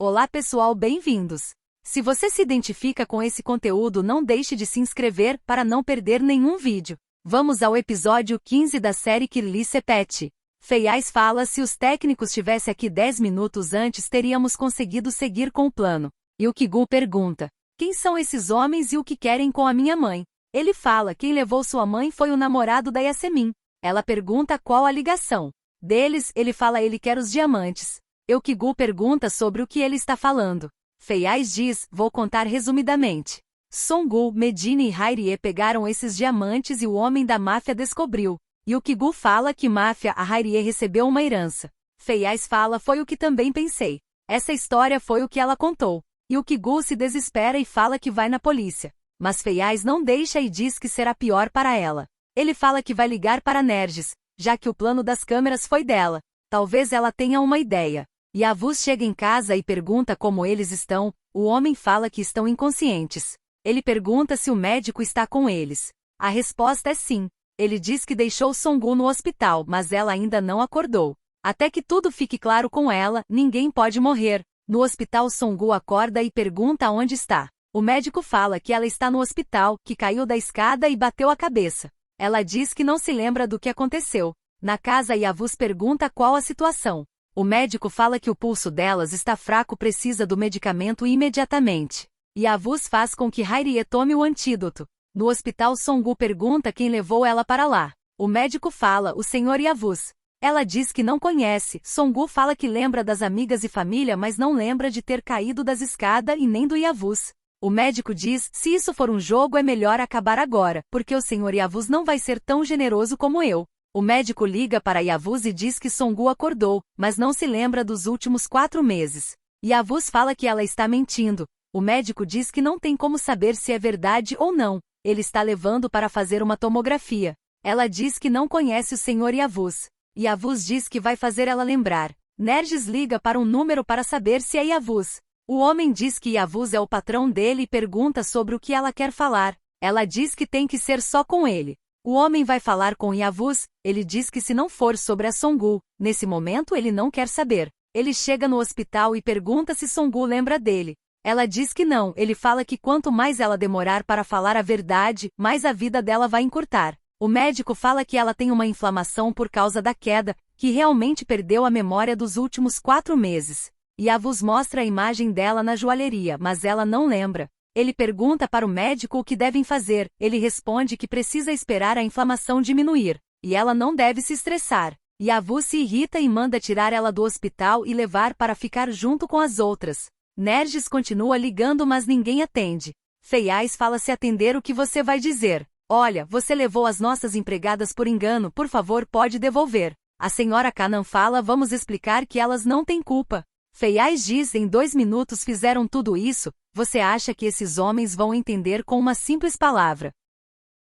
Olá pessoal, bem-vindos! Se você se identifica com esse conteúdo, não deixe de se inscrever para não perder nenhum vídeo. Vamos ao episódio 15 da série Kirli Sepet. Feiais fala: se os técnicos tivessem aqui 10 minutos antes teríamos conseguido seguir com o plano. E o Kigu pergunta: quem são esses homens e o que querem com a minha mãe? Ele fala: quem levou sua mãe foi o namorado da Yasemin. Ela pergunta qual a ligação deles, ele fala: ele quer os diamantes. Kigu pergunta sobre o que ele está falando. Feiais diz: vou contar resumidamente. Songu, Medine e Hairie pegaram esses diamantes e o homem da máfia descobriu. E o Kigu fala que máfia a Hairie recebeu uma herança. Feiais fala: foi o que também pensei. Essa história foi o que ela contou. E o Kigu se desespera e fala que vai na polícia. Mas Feiais não deixa e diz que será pior para ela. Ele fala que vai ligar para Nergis, já que o plano das câmeras foi dela. Talvez ela tenha uma ideia. Yavuz chega em casa e pergunta como eles estão. O homem fala que estão inconscientes. Ele pergunta se o médico está com eles. A resposta é sim. Ele diz que deixou Songu no hospital, mas ela ainda não acordou. Até que tudo fique claro com ela, ninguém pode morrer. No hospital, Songu acorda e pergunta onde está. O médico fala que ela está no hospital, que caiu da escada e bateu a cabeça. Ela diz que não se lembra do que aconteceu. Na casa, Yavuz pergunta qual a situação. O médico fala que o pulso delas está fraco, precisa do medicamento imediatamente. Yavuz faz com que Hairie tome o antídoto. No hospital, Songu pergunta quem levou ela para lá. O médico fala: o senhor Yavuz. Ela diz que não conhece. Songu fala que lembra das amigas e família, mas não lembra de ter caído das escadas e nem do Yavuz. O médico diz: se isso for um jogo é melhor acabar agora, porque o senhor Yavuz não vai ser tão generoso como eu. O médico liga para Yavuz e diz que Songu acordou, mas não se lembra dos últimos 4 meses. Yavuz fala que ela está mentindo. O médico diz que não tem como saber se é verdade ou não. Ele está levando para fazer uma tomografia. Ela diz que não conhece o senhor Yavuz. Yavuz diz que vai fazer ela lembrar. Nergis liga para um número para saber se é Yavuz. O homem diz que Yavuz é o patrão dele e pergunta sobre o que ela quer falar. Ela diz que tem que ser só com ele. O homem vai falar com Yavuz, ele diz que se não for sobre a Songu, nesse momento ele não quer saber. Ele chega no hospital e pergunta se Songu lembra dele. Ela diz que não, ele fala que quanto mais ela demorar para falar a verdade, mais a vida dela vai encurtar. O médico fala que ela tem uma inflamação por causa da queda, que realmente perdeu a memória dos últimos 4 meses. Yavuz mostra a imagem dela na joalheria, mas ela não lembra. Ele pergunta para o médico o que devem fazer, ele responde que precisa esperar a inflamação diminuir, e ela não deve se estressar. Yavuz se irrita e manda tirar ela do hospital e levar para ficar junto com as outras. Nergis continua ligando, mas ninguém atende. Feiais fala: se atender, o que você vai dizer? Olha, você levou as nossas empregadas por engano, por favor, pode devolver. A senhora Kanan fala: vamos explicar que elas não têm culpa. Feiais diz: em 2 minutos fizeram tudo isso, você acha que esses homens vão entender com uma simples palavra?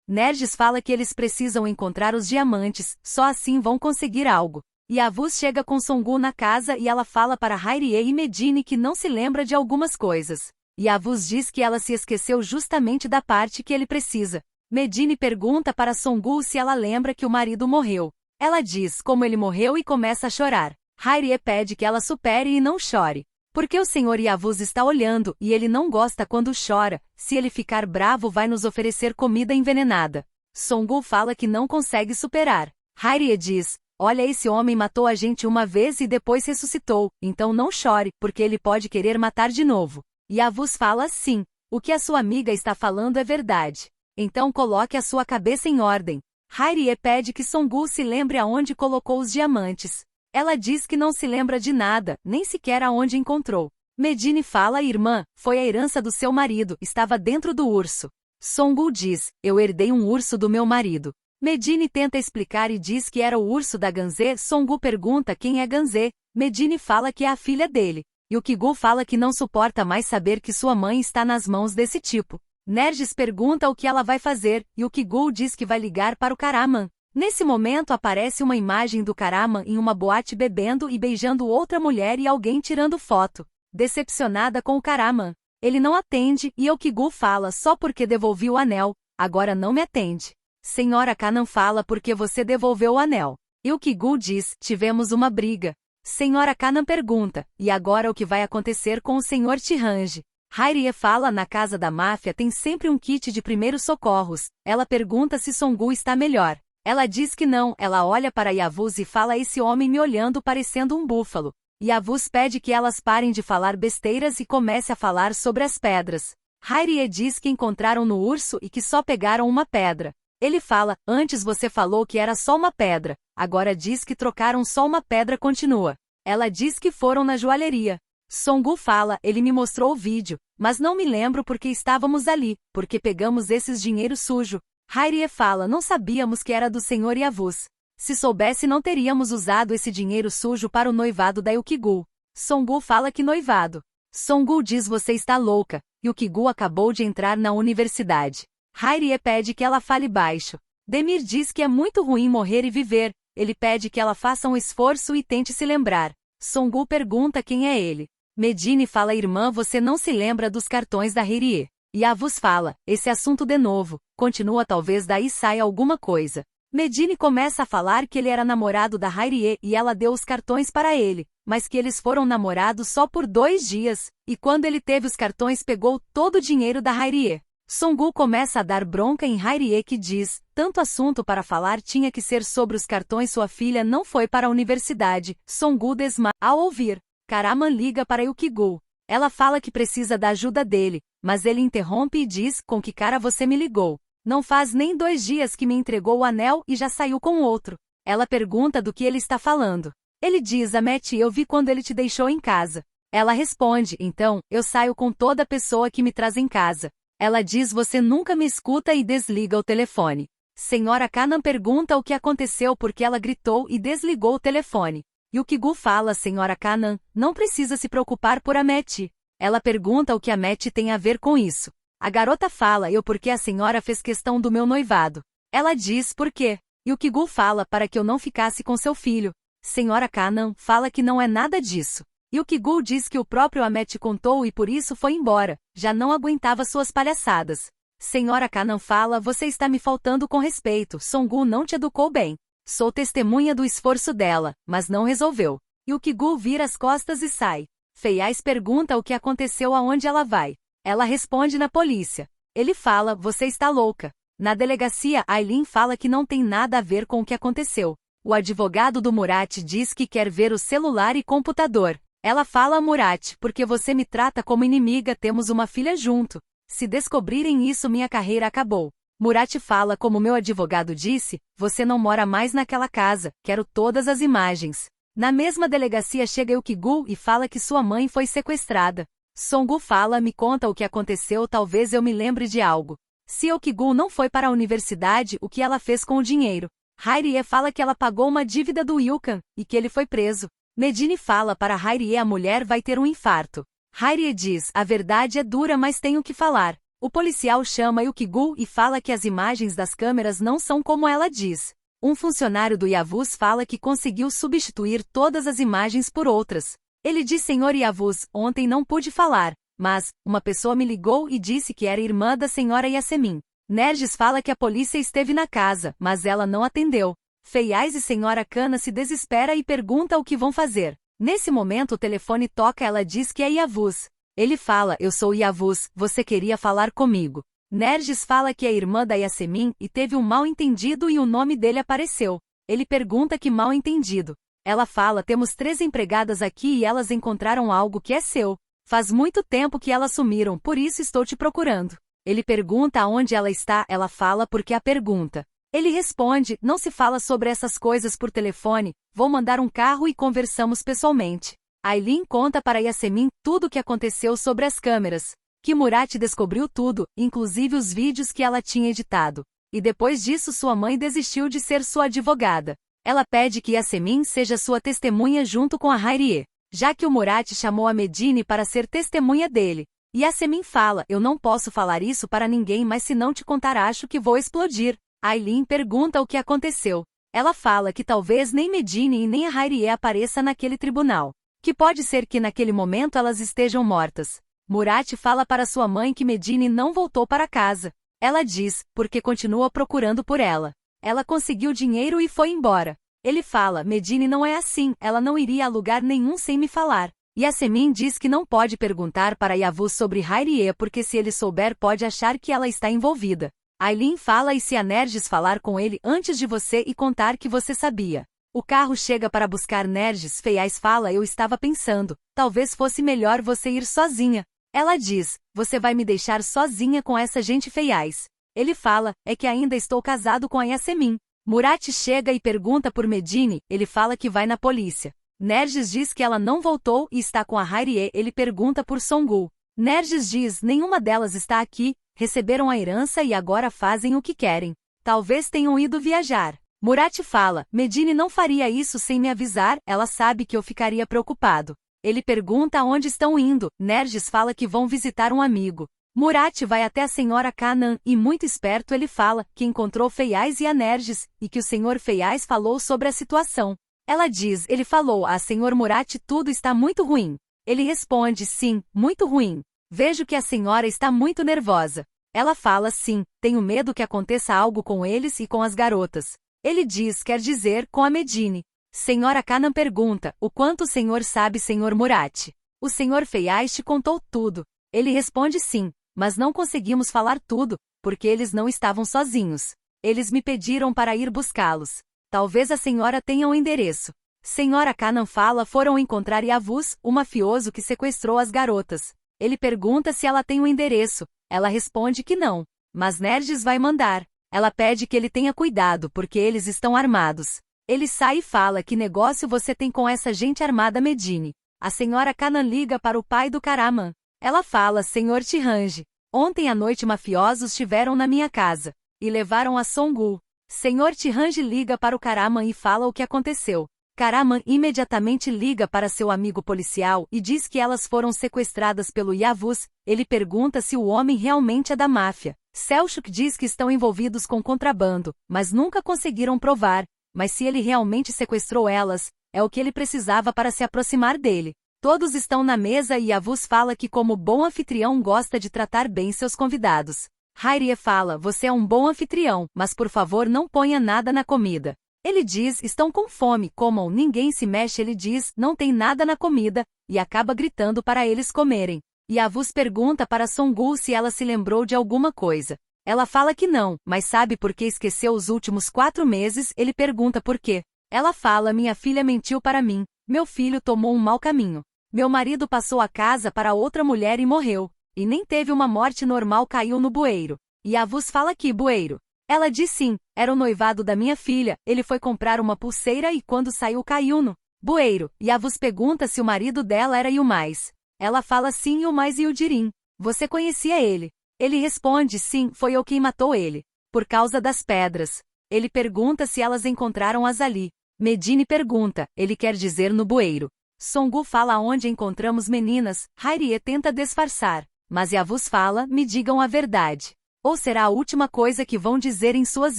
Nergis fala que eles precisam encontrar os diamantes, só assim vão conseguir algo. Yavuz chega com Songu na casa e ela fala para Hairie e Medine que não se lembra de algumas coisas. Yavuz diz que ela se esqueceu justamente da parte que ele precisa. Medine pergunta para Songu se ela lembra que o marido morreu. Ela diz como ele morreu e começa a chorar. Hairie pede que ela supere e não chore. Porque o senhor Yavuz está olhando e ele não gosta quando chora, se ele ficar bravo vai nos oferecer comida envenenada. Songu fala que não consegue superar. Hairie diz: olha, esse homem matou a gente uma vez e depois ressuscitou, então não chore, porque ele pode querer matar de novo. Yavuz fala: sim, o que a sua amiga está falando é verdade. Então coloque a sua cabeça em ordem. Hairie pede que Songu se lembre aonde colocou os diamantes. Ela diz que não se lembra de nada, nem sequer aonde encontrou. Medine fala: irmã, foi a herança do seu marido, estava dentro do urso. Songu diz: eu herdei um urso do meu marido. Medine tenta explicar e diz que era o urso da Ganze. Songu pergunta quem é Ganze. Medine fala que é a filha dele. E o Kigu fala que não suporta mais saber que sua mãe está nas mãos desse tipo. Nergis pergunta o que ela vai fazer, e o Kigu diz que vai ligar para o Karaman. Nesse momento aparece uma imagem do Karaman em uma boate bebendo e beijando outra mulher e alguém tirando foto. Decepcionada com o Karaman, ele não atende e o Kigu fala: só porque devolvi o anel, agora não me atende. Senhora Kanan fala: porque você devolveu o anel. E o Kigu diz: tivemos uma briga. Senhora Kanan pergunta, e agora o que vai acontecer com o Sr. Tirange? Hairie fala, na casa da máfia tem sempre um kit de primeiros socorros. Ela pergunta se Songu está melhor. Ela diz que não, ela olha para Yavuz e fala, esse homem me olhando parecendo um búfalo. Yavuz pede que elas parem de falar besteiras e comece a falar sobre as pedras. Hairie diz que encontraram no urso e que só pegaram uma pedra. Ele fala, antes você falou que era só uma pedra, agora diz que trocaram só uma pedra. Continua. Ela diz que foram na joalheria. Songu fala, ele me mostrou o vídeo, mas não me lembro porque estávamos ali, porque pegamos esses dinheiro sujo. Hairie fala, não sabíamos que era do Sr. Yavuz. Se soubesse não teríamos usado esse dinheiro sujo para o noivado da Yukigul. Songu fala que noivado. Songu diz você está louca, Yukigul acabou de entrar na universidade. Hairie pede que ela fale baixo. Demir diz que é muito ruim morrer e viver, ele pede que ela faça um esforço e tente se lembrar. Songu pergunta quem é ele. Medine fala, irmã, você não se lembra dos cartões da Hairie. Yavuz fala, esse assunto de novo, continua, talvez daí saia alguma coisa. Medine começa a falar que ele era namorado da Hairie e ela deu os cartões para ele, mas que eles foram namorados só por 2 dias, e quando ele teve os cartões pegou todo o dinheiro da Hairie. Songu começa a dar bronca em Hairie que diz, tanto assunto para falar tinha que ser sobre os cartões, sua filha não foi para a universidade. Songu desmaia ao ouvir. Karaman liga para Yukigul. Ela fala que precisa da ajuda dele, mas ele interrompe e diz, com que cara você me ligou? Não faz nem 2 dias que me entregou o anel e já saiu com outro. Ela pergunta do que ele está falando. Ele diz, Amet, eu vi quando ele te deixou em casa. Ela responde, então, eu saio com toda pessoa que me traz em casa. Ela diz, você nunca me escuta e desliga o telefone. Senhora Kanan pergunta o que aconteceu porque ela gritou e desligou o telefone. Yukigul fala, Senhora Kanan, não precisa se preocupar por Amet. Ela pergunta o que Amet tem a ver com isso. A garota fala, eu porque a senhora fez questão do meu noivado. Ela diz, por quê? Yukigul fala, para que eu não ficasse com seu filho. Senhora Kanan fala que não é nada disso. Yukigul diz que o próprio Amet contou e por isso foi embora, já não aguentava suas palhaçadas. Senhora Kanan fala, você está me faltando com respeito, Songu não te educou bem. Sou testemunha do esforço dela, mas não resolveu. Yukigul vira as costas e sai. Feiais pergunta o que aconteceu, aonde ela vai. Ela responde, na polícia. Ele fala, você está louca. Na delegacia, Aileen fala que não tem nada a ver com o que aconteceu. O advogado do Murat diz que quer ver o celular e computador. Ela fala a Murat, porque você me trata como inimiga, temos uma filha junto. Se descobrirem isso, minha carreira acabou. Murat fala, como meu advogado disse, você não mora mais naquela casa, quero todas as imagens. Na mesma delegacia chega Yukigul e fala que sua mãe foi sequestrada. Songu fala, me conta o que aconteceu, talvez eu me lembre de algo. Se Yukigul não foi para a universidade, o que ela fez com o dinheiro? Hairie fala que ela pagou uma dívida do Yukon, e que ele foi preso. Medine fala para Hairie, a mulher vai ter um infarto. Hairie diz, a verdade é dura, mas tenho que falar. O policial chama Yukigul e fala que as imagens das câmeras não são como ela diz. Um funcionário do Yavuz fala que conseguiu substituir todas as imagens por outras. Ele diz, senhor Yavuz, ontem não pude falar, mas, uma pessoa me ligou e disse que era irmã da senhora Yasemin. Nerges fala que a polícia esteve na casa, mas ela não atendeu. Feiais e senhora Kana se desespera e pergunta o que vão fazer. Nesse momento o telefone toca, ela diz que é Yavuz. Ele fala, eu sou Yavuz, você queria falar comigo. Nerges fala que é irmã da Yasemin e teve um mal-entendido e o nome dele apareceu. Ele pergunta que mal-entendido. Ela fala, temos 3 empregadas aqui e elas encontraram algo que é seu. Faz muito tempo que elas sumiram, por isso estou te procurando. Ele pergunta aonde ela está, ela fala porque a pergunta. Ele responde, não se fala sobre essas coisas por telefone, vou mandar um carro e conversamos pessoalmente. Aileen conta para Yasemin tudo o que aconteceu sobre as câmeras. Que Murat descobriu tudo, inclusive os vídeos que ela tinha editado. E depois disso sua mãe desistiu de ser sua advogada. Ela pede que Yasemin seja sua testemunha junto com a Hairie, já que o Murat chamou a Medine para ser testemunha dele. Yasemin fala, eu não posso falar isso para ninguém, mas se não te contar acho que vou explodir. Aileen pergunta o que aconteceu. Ela fala que talvez nem Medine e nem a Hairie apareça naquele tribunal. Que pode ser que naquele momento elas estejam mortas. Murat fala para sua mãe que Medine não voltou para casa. Ela diz, porque continua procurando por ela. Ela conseguiu dinheiro e foi embora. Ele fala, Medine não é assim, ela não iria a lugar nenhum sem me falar. Yasemin diz que não pode perguntar para Yavuz sobre Hayriye porque se ele souber pode achar que ela está envolvida. Aylin fala e se a Nergis falar com ele antes de você e contar que você sabia. O carro chega para buscar Nergis. Feiaz fala eu estava pensando, talvez fosse melhor você ir sozinha. Ela diz, você vai me deixar sozinha com essa gente Feiaz. Ele fala, é que ainda estou casado com a Yasemin. Murat chega e pergunta por Medine, ele fala que vai na polícia. Nergis diz que ela não voltou e está com a Hayriye. Ele pergunta por Songul. Nergis diz, nenhuma delas está aqui, receberam a herança e agora fazem o que querem. Talvez tenham ido viajar. Murat fala, Medine não faria isso sem me avisar, ela sabe que eu ficaria preocupado. Ele pergunta aonde estão indo, Nergis fala que vão visitar um amigo. Murat vai até a senhora Kanan e muito esperto ele fala que encontrou Feiaz e a Nergis e que o senhor Feiaz falou sobre a situação. Ela diz, ele falou a senhor Murat tudo está muito ruim. Ele responde, sim, muito ruim. Vejo que a senhora está muito nervosa. Ela fala, sim, tenho medo que aconteça algo com eles e com as garotas. Ele diz, quer dizer, com a Medine. Senhora Kanan pergunta, o quanto o senhor sabe, senhor Murat? O senhor Feiaz te contou tudo. Ele responde sim, mas não conseguimos falar tudo, porque eles não estavam sozinhos. Eles me pediram para ir buscá-los. Talvez a senhora tenha o endereço. Senhora Kanan fala foram encontrar Yavuz, o mafioso que sequestrou as garotas. Ele pergunta se ela tem o endereço. Ela responde que não. Mas Nergis vai mandar. Ela pede que ele tenha cuidado porque eles estão armados. Ele sai e fala que negócio você tem com essa gente armada Medine. A senhora Kanan liga para o pai do Karaman. Ela fala, senhor Tirange, ontem à noite mafiosos estiveram na minha casa. E levaram a Songul. Senhor Tirange liga para o Karaman e fala o que aconteceu. Karaman imediatamente liga para seu amigo policial e diz que elas foram sequestradas pelo Yavuz. Ele pergunta se o homem realmente é da máfia. Selçuk diz que estão envolvidos com contrabando, mas nunca conseguiram provar. Mas se ele realmente sequestrou elas, é o que ele precisava para se aproximar dele. Todos estão na mesa e Yavuz fala que como bom anfitrião gosta de tratar bem seus convidados. Hayriye fala, você é um bom anfitrião, mas por favor não ponha nada na comida. Ele diz, estão com fome, comam, ninguém se mexe. Ele diz, não tem nada na comida, e acaba gritando para eles comerem. Yavuz pergunta para Songul se ela se lembrou de alguma coisa. Ela fala que não, mas sabe por que esqueceu os últimos 4 meses. Ele pergunta por quê. Ela fala, minha filha mentiu para mim, meu filho tomou um mau caminho. Meu marido passou a casa para outra mulher e morreu. E nem teve uma morte normal, caiu no bueiro. Yavuz fala que bueiro. Ela diz sim, era o noivado da minha filha, ele foi comprar uma pulseira e quando saiu caiu no bueiro. Yavuz pergunta se o marido dela era Yilmaz. Ela fala sim, Yilmaz Yildirim. Você conhecia ele? Ele responde sim, foi eu quem matou ele. Por causa das pedras. Ele pergunta se elas encontraram-as ali. Medine pergunta, ele quer dizer no bueiro. Songul fala onde encontramos meninas, Hayriye tenta disfarçar. Mas Yavuz fala, me digam a verdade. Ou será a última coisa que vão dizer em suas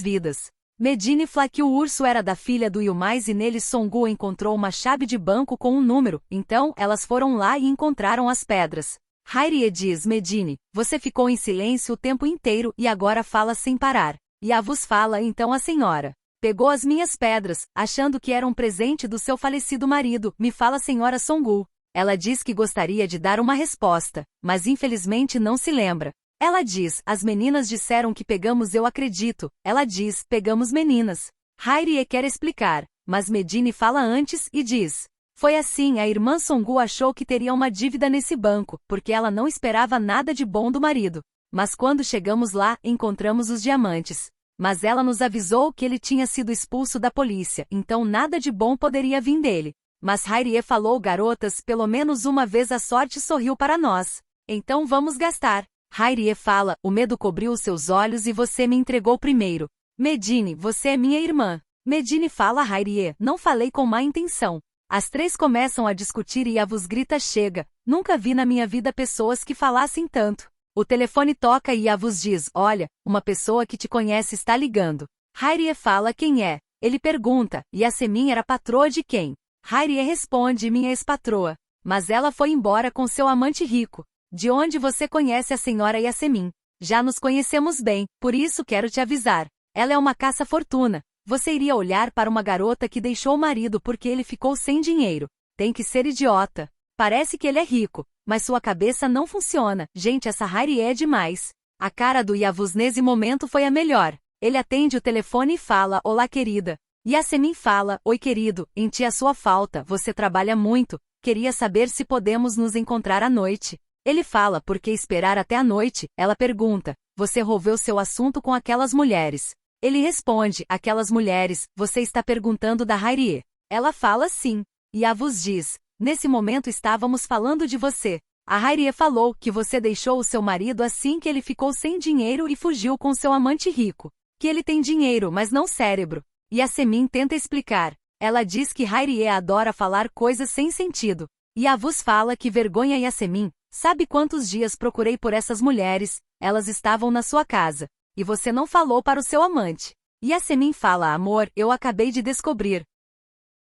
vidas. Medine fala que o urso era da filha do Yilmaz e nele Songul encontrou uma chave de banco com um número, então elas foram lá e encontraram as pedras. Hayriye diz, Medine, você ficou em silêncio o tempo inteiro e agora fala sem parar. Yavuz fala, então a senhora pegou as minhas pedras, achando que era um presente do seu falecido marido, me fala senhora Songul. Ela diz que gostaria de dar uma resposta, mas infelizmente não se lembra. Ela diz, as meninas disseram que pegamos, eu acredito. Ela diz, pegamos meninas. Hayriye quer explicar, mas Medine fala antes e diz, foi assim, a irmã Songul achou que teria uma dívida nesse banco, porque ela não esperava nada de bom do marido. Mas quando chegamos lá, encontramos os diamantes. Mas ela nos avisou que ele tinha sido expulso da polícia, então nada de bom poderia vir dele. Mas Hayriye falou, garotas, pelo menos uma vez a sorte sorriu para nós. Então vamos gastar. Hayriye fala, o medo cobriu os seus olhos e você me entregou primeiro. Medine, você é minha irmã. Medine fala a Hayriye, não falei com má intenção. As três começam a discutir e Yavuz grita, chega. Nunca vi na minha vida pessoas que falassem tanto. O telefone toca e Yavuz diz, olha, uma pessoa que te conhece está ligando. Hayriye fala, quem é? Ele pergunta, Yasemin era patroa de quem? Hayriye responde, minha ex-patroa. Mas ela foi embora com seu amante rico. De onde você conhece a senhora Yasemin? Já nos conhecemos bem, por isso quero te avisar. Ela é uma caça-fortuna. Você iria olhar para uma garota que deixou o marido porque ele ficou sem dinheiro. Tem que ser idiota. Parece que ele é rico, mas sua cabeça não funciona. Gente, essa Hairi é demais. A cara do Yavuz nesse momento foi a melhor. Ele atende o telefone e fala: olá, querida. Yasemin fala: oi, querido, em ti a sua falta, você trabalha muito, queria saber se podemos nos encontrar à noite. Ele fala: por que esperar até a noite? Ela pergunta: você resolveu seu assunto com aquelas mulheres? Ele responde: aquelas mulheres, você está perguntando da Hairi? Ela fala: sim. Yavuz diz: nesse momento estávamos falando de você. A Hairi falou que você deixou o seu marido assim que ele ficou sem dinheiro e fugiu com seu amante rico. Que ele tem dinheiro, mas não cérebro. Yasemin tenta explicar. Ela diz que Hairi adora falar coisas sem sentido. Yavuz fala que vergonha. Yasemin: sabe quantos dias procurei por essas mulheres? Elas estavam na sua casa. E você não falou para o seu amante. Yasemin fala: amor, eu acabei de descobrir.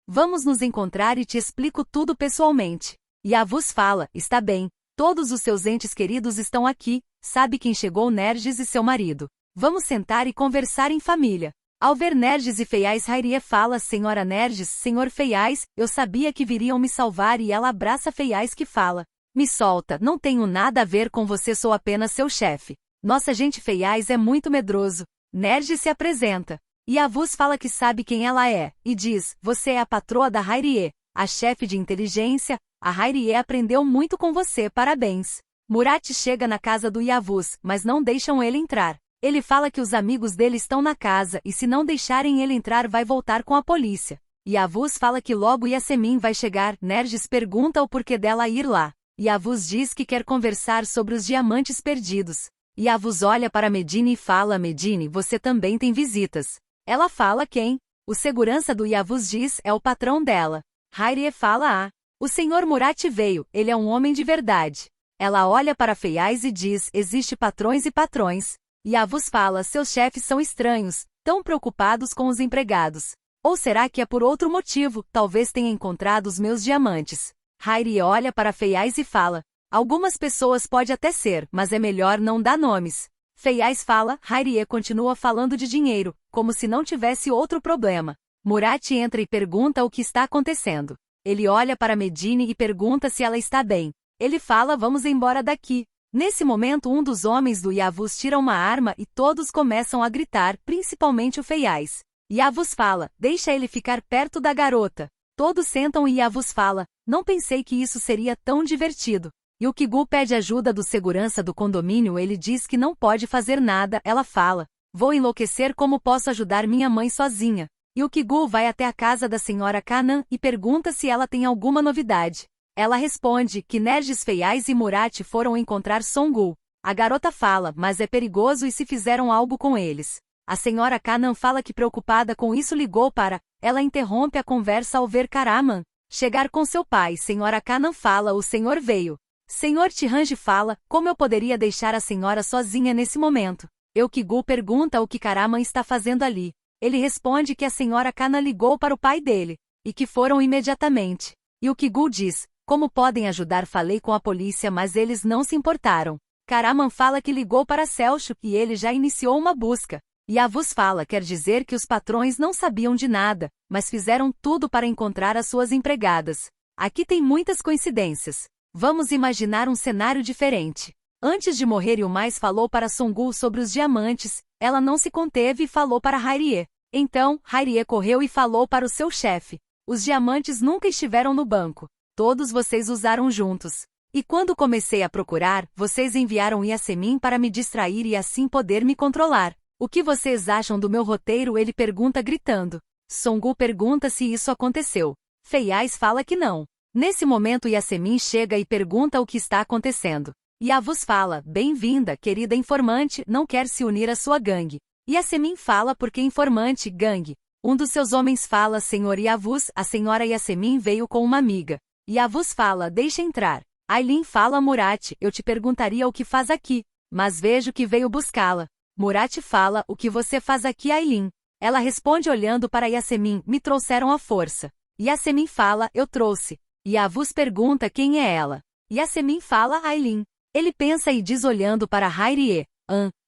Vamos nos encontrar e te explico tudo pessoalmente. Yavuz fala: está bem. Todos os seus entes queridos estão aqui. Sabe quem chegou? Nerges e seu marido. Vamos sentar e conversar em família. Ao ver Nerges e Feiais, Hairi fala: senhora Nerges, senhor Feiais, eu sabia que viriam me salvar. E ela abraça Feiais que fala: me solta, não tenho nada a ver com você, sou apenas seu chefe. Nossa, gente, Feiais é muito medroso. Nerges se apresenta. Yavuz fala que sabe quem ela é, e diz: você é a patroa da Hairi, a chefe de inteligência. A Hairi aprendeu muito com você, parabéns. Murat chega na casa do Yavuz, mas não deixam ele entrar. Ele fala que os amigos dele estão na casa e se não deixarem ele entrar vai voltar com a polícia. Yavuz fala que logo Yasemin vai chegar. Nerges pergunta o porquê dela ir lá. Yavuz diz que quer conversar sobre os diamantes perdidos. Yavuz olha para Medine e fala: Medine, você também tem visitas. Ela fala: quem? O segurança do Yavuz diz: é o patrão dela. Hairi fala: ah, o senhor Murat veio, ele é um homem de verdade. Ela olha para Feiais e diz: existe patrões e patrões. Yavuz fala: seus chefes são estranhos, tão preocupados com os empregados. Ou será que é por outro motivo? Talvez tenha encontrado os meus diamantes. Hairi olha para Feiais e fala: algumas pessoas pode até ser, mas é melhor não dar nomes. Feiais fala: Hairi continua falando de dinheiro, como se não tivesse outro problema. Murat entra e pergunta o que está acontecendo. Ele olha para Medine e pergunta se ela está bem. Ele fala: vamos embora daqui. Nesse momento um dos homens do Yavuz tira uma arma e todos começam a gritar, principalmente o Feiais. Yavuz fala: deixa ele ficar perto da garota. Todos sentam e Yavuz fala: não pensei que isso seria tão divertido. E o Kigu pede ajuda do segurança do condomínio. Ele diz que não pode fazer nada. Ela fala: vou enlouquecer, como posso ajudar minha mãe sozinha? E o Kigu vai até a casa da senhora Kanan e pergunta se ela tem alguma novidade. Ela responde que Nerges, Feiais e Murat foram encontrar Songu. A garota fala: mas é perigoso e se fizeram algo com eles? A senhora Kanan fala que preocupada com isso ligou para... Ela interrompe a conversa ao ver Karaman chegar com seu pai. Senhora Kanan fala: o senhor veio. Senhor Tirange fala: como eu poderia deixar a senhora sozinha nesse momento? Kigu pergunta o que Karaman está fazendo ali. Ele responde que a senhora Kanan ligou para o pai dele, e que foram imediatamente. E o Kigu diz: como podem ajudar? Falei com a polícia, mas eles não se importaram. Karaman fala que ligou para Selchuk e ele já iniciou uma busca. Yavuz fala: quer dizer que os patrões não sabiam de nada, mas fizeram tudo para encontrar as suas empregadas. Aqui tem muitas coincidências. Vamos imaginar um cenário diferente. Antes de morrer, Yilmaz falou para Songu sobre os diamantes. Ela não se conteve e falou para Hairi. Então, Hairi correu e falou para o seu chefe: os diamantes nunca estiveram no banco. Todos vocês usaram juntos. E quando comecei a procurar, vocês enviaram Yasemin para me distrair e assim poder me controlar. O que vocês acham do meu roteiro? Ele pergunta gritando. Songu pergunta se isso aconteceu. Feiais fala que não. Nesse momento Yasemin chega e pergunta o que está acontecendo. Yavuz fala: bem-vinda, querida informante, não quer se unir à sua gangue. Yasemin fala: por que informante, gangue? Um dos seus homens fala: senhor Yavuz, a senhora Yasemin veio com uma amiga. Yavuz fala: deixa entrar. Aylin fala: Murat, eu te perguntaria o que faz aqui, mas vejo que veio buscá-la. Murat fala: o que você faz aqui, Aylin? Ela responde olhando para Yasemin: me trouxeram à força. Yasemin fala: eu trouxe. Yavuz pergunta quem é ela. Yasemin fala: Aylin. Ele pensa e diz olhando para Hairi: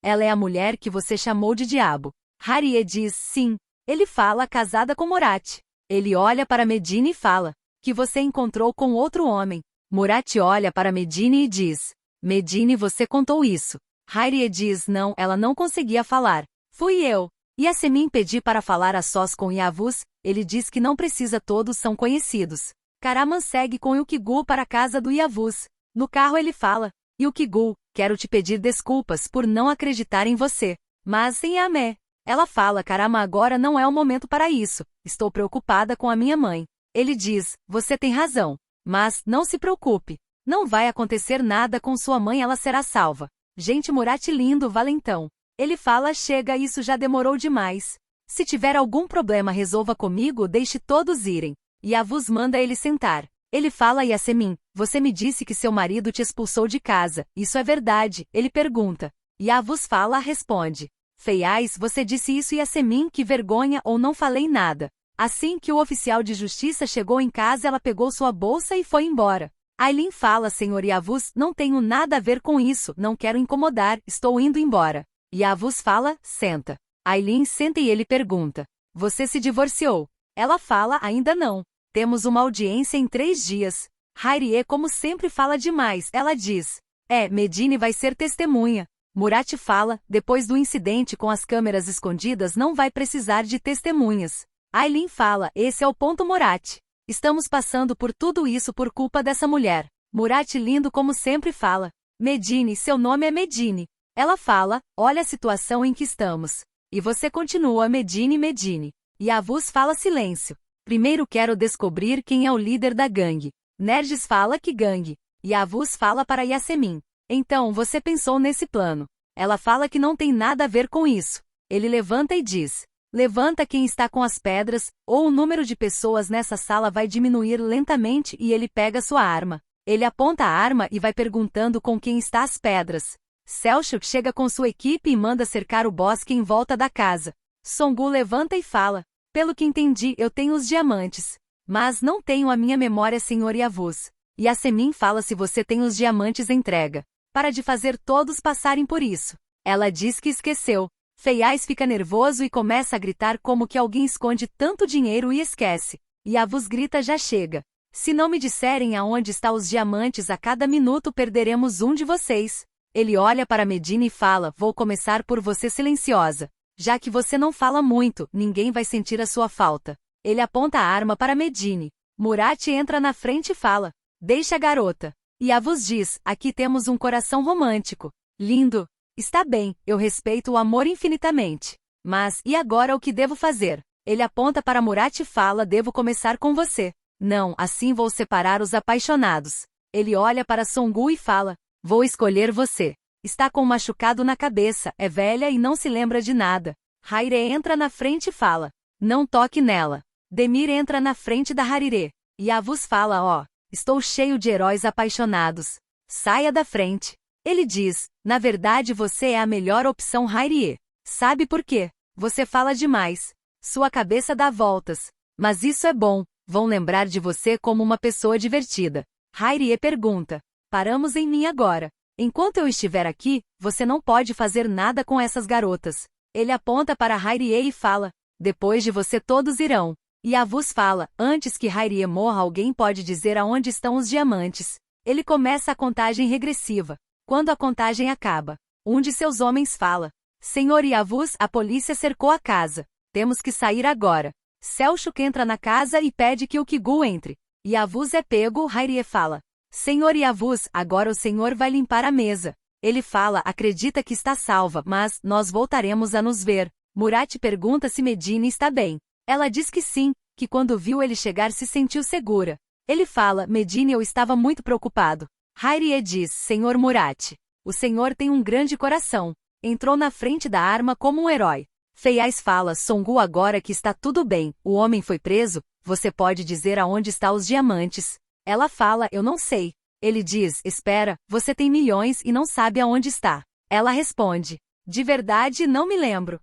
ela é a mulher que você chamou de diabo. Hairi diz: sim. Ele fala, casada com Murat. Ele olha para Medine e fala, que você encontrou com outro homem. Murat olha para Medine e diz, Medine, você contou isso. Hayriye diz, não, ela não conseguia falar. Fui eu. Yasemin pedi para falar a sós com Yavuz, ele diz que não precisa, todos são conhecidos. Karaman segue com Yukigul para a casa do Yavuz. No carro ele fala, Yukigul, quero te pedir desculpas por não acreditar em você. Mas em Amé. Ela fala, Karaman, agora não é o momento para isso, estou preocupada com a minha mãe. Ele diz, você tem razão. Mas, não se preocupe. Não vai acontecer nada com sua mãe, ela será salva. Gente, Murat lindo, valentão. Ele fala, chega, isso já demorou demais. Se tiver algum problema resolva comigo, deixe todos irem. Yavuz manda ele sentar. Ele fala, Yasemin, você me disse que seu marido te expulsou de casa, isso é verdade? Ele pergunta. Yavuz fala, responde. Feiais, você disse isso, Yasemin, que vergonha, ou não falei nada. Assim que o oficial de justiça chegou em casa, ela pegou sua bolsa e foi embora. Aylin fala, senhor Yavuz, não tenho nada a ver com isso, não quero incomodar, estou indo embora. Yavuz fala, senta. Aylin senta e ele pergunta, você se divorciou? Ela fala, ainda não. Temos uma audiência em 3 dias. Hayriye, como sempre, fala demais, ela diz. Medine vai ser testemunha. Murat fala, depois do incidente com as câmeras escondidas não vai precisar de testemunhas. Aylin fala, esse é o ponto, Murat. Estamos passando por tudo isso por culpa dessa mulher. Murat lindo como sempre fala. Medine, seu nome é Medine. Ela fala, olha a situação em que estamos. E você continua, Medine, Medine. Yavuz fala, silêncio. Primeiro quero descobrir quem é o líder da gangue. Nergis fala, que gangue? Yavuz fala para Yasemin. Então, você pensou nesse plano. Ela fala que não tem nada a ver com isso. Ele levanta e diz. Levanta quem está com as pedras, ou o número de pessoas nessa sala vai diminuir lentamente e ele pega sua arma. Ele aponta a arma e vai perguntando com quem está as pedras. Selçuk chega com sua equipe e manda cercar o bosque em volta da casa. Songu levanta e fala. Pelo que entendi, eu tenho os diamantes. Mas não tenho a minha memória, senhor Yavuz. Yasemin fala, se você tem os diamantes, entrega. Para de fazer todos passarem por isso. Ela diz que esqueceu. Feiais fica nervoso e começa a gritar como que alguém esconde tanto dinheiro e esquece. Yavuz grita, já chega. Se não me disserem aonde estão os diamantes, a cada minuto perderemos um de vocês. Ele olha para Medine e fala, vou começar por você, silenciosa. Já que você não fala muito, ninguém vai sentir a sua falta. Ele aponta a arma para Medine. Murat entra na frente e fala, deixa a garota. Yavuz diz, aqui temos um coração romântico. Lindo. Está bem, eu respeito o amor infinitamente. Mas, e agora o que devo fazer? Ele aponta para Murat e fala, devo começar com você. Não, assim vou separar os apaixonados. Ele olha para Songu e fala, vou escolher você. Está com um machucado na cabeça, é velha e não se lembra de nada. Hayriye entra na frente e fala, não toque nela. Demir entra na frente da Hayriye. Yavuz fala, estou cheio de heróis apaixonados. Saia da frente. Ele diz, na verdade você é a melhor opção, Hayriye. Sabe por quê? Você fala demais. Sua cabeça dá voltas. Mas isso é bom, vão lembrar de você como uma pessoa divertida. Hayriye pergunta, paramos em mim agora. Enquanto eu estiver aqui, você não pode fazer nada com essas garotas. Ele aponta para Hayriye e fala, depois de você todos irão. Yavuz fala, antes que Hayriye morra alguém pode dizer aonde estão os diamantes. Ele começa a contagem regressiva. Quando a contagem acaba, um de seus homens fala, senhor Yavuz, a polícia cercou a casa. Temos que sair agora. Selçuk entra na casa e pede que o Yukigul entre. Yavuz é pego, Hayriye fala, senhor Yavuz, agora o senhor vai limpar a mesa. Ele fala, acredita que está salva, mas nós voltaremos a nos ver. Murat pergunta se Medine está bem. Ela diz que sim, que quando viu ele chegar se sentiu segura. Ele fala, Medine, eu estava muito preocupado. Hayriye diz, senhor Murat, o senhor tem um grande coração. Entrou na frente da arma como um herói. Feiais fala, Songu, agora que está tudo bem, o homem foi preso, você pode dizer aonde estão os diamantes. Ela fala, eu não sei. Ele diz, espera, você tem milhões e não sabe aonde está. Ela responde, de verdade não me lembro.